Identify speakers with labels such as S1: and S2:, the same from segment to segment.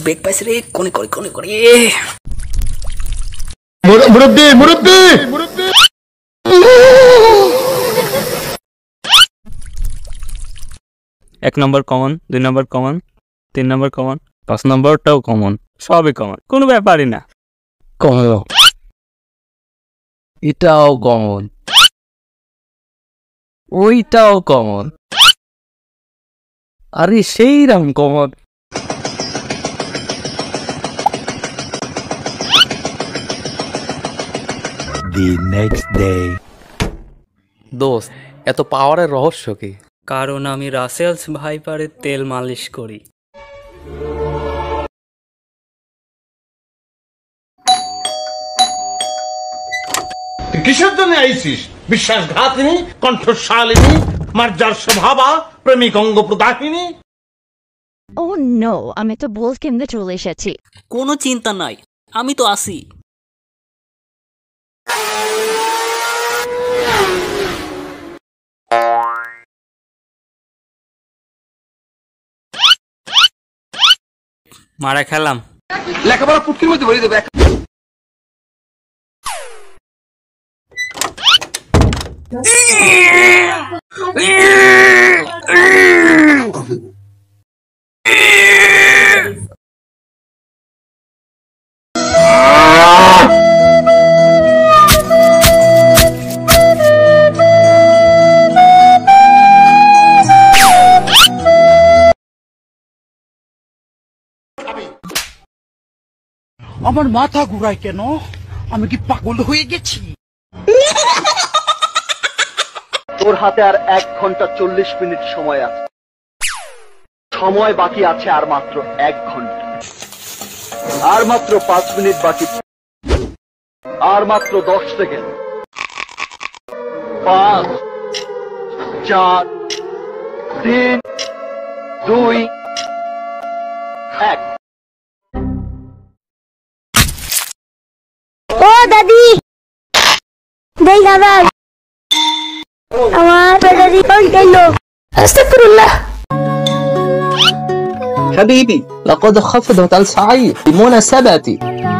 S1: বেগ পাইছে রে, কোনে করে কোনে করে
S2: মুরব্বি মুরব্বি মুরব্বি।
S3: এক নম্বর কমন, 2 নম্বর কমন, 3 নম্বর কমন, 5 নম্বরটাও কমন, সবই কমন, কোনো ব্যাপারই না।
S4: কমন, এটাও কমন, ওইটাও কমন, আরে সেই Ram common.
S5: The next day.
S4: দোস্ত, এত পাওয়ারের রহস্য কি?
S3: কারণ আমি রাসেলস ভাইপারের তেল মালিশ করি।
S2: কিসের জন্য আইসিস? বিশ্বাসঘাতিনী, কণ্ঠশালিনী, মার্জার স্বভাবা, প্রেমিক অঙ্গ প্রদাহিনী।
S6: ও নো, আমি তো বল কেন্দ্রে চলে এসেছি।
S1: কোনো চিন্তা নাই, আমি তো আসি।
S3: মারা খেলাম।
S4: লেখাপড়া পুটকির মধ্যে ভরে দেবে।
S7: আমার মাথা ঘুরায় কেন? আমি কি পাগল হয়ে গেছি?
S8: তোর হাতে আর 1 ঘন্টা 40 মিনিট সময় আছে। সময় বাকি আছে আর মাত্র 1 ঘন্টা, আর মাত্র 5 মিনিট বাকি, আর মাত্র 10 সেকেন্ড। 5 4 3 2 1।
S6: ও দাদি, দেই দাদা, আমার দাদি কোন গেল? আস্তাগফিরুল্লাহ।
S4: حبيبي لقد خفضت السعي بمناسبة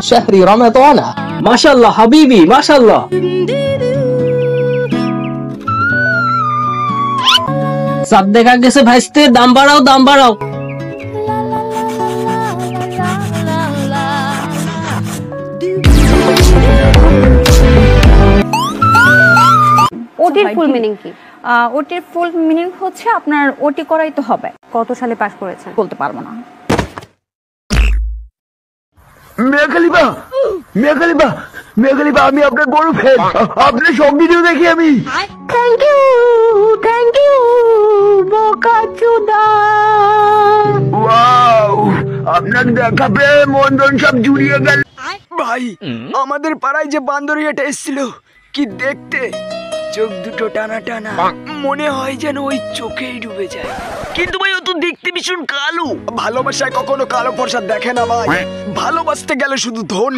S4: شهر رمضان. ما شاء الله حبيبي، ما شاء الله. সব দেখা গেছে ভাইস্তে, দাম বাড়াও দাম বাড়াও।
S9: ওটির ফুল মিনিং কি? ওটির ফুল মিনিং হচ্ছে আপনার ওটি করাই তো হবে। কত সালে পাস করেছেন বলতে পারবো না।
S8: মেঘালিবা, আমি আপনার বড় ফ্যান। আপনার সব ভিডিও দেখি আমি।
S6: Thank you বোকাচোদা।
S8: ওয়াও, আপনার দেখা পেয়ে মন সব জুড়িয়ে গেল। ভাই, আমাদের পাড়ায় যে বান্দরিয়াটা এসেছিল, কি দেখতে! চোখ দুটো টানা টানা, মনে হয় যেন ওই চোখেই ডুবে যায়। কিন্তু ভাই, ও তো দেখতে ভীষণ কালো। ভালোবাসায় কখনো কালো ফর্সা দেখে না ভাই। ভালোবাসতে গেলে শুধু ধন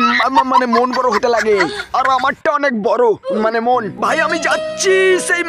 S8: মানে মন বড় হতে লাগে, আর আমারটা অনেক বড় মানে মন। ভাই আমি যাচ্ছি সেই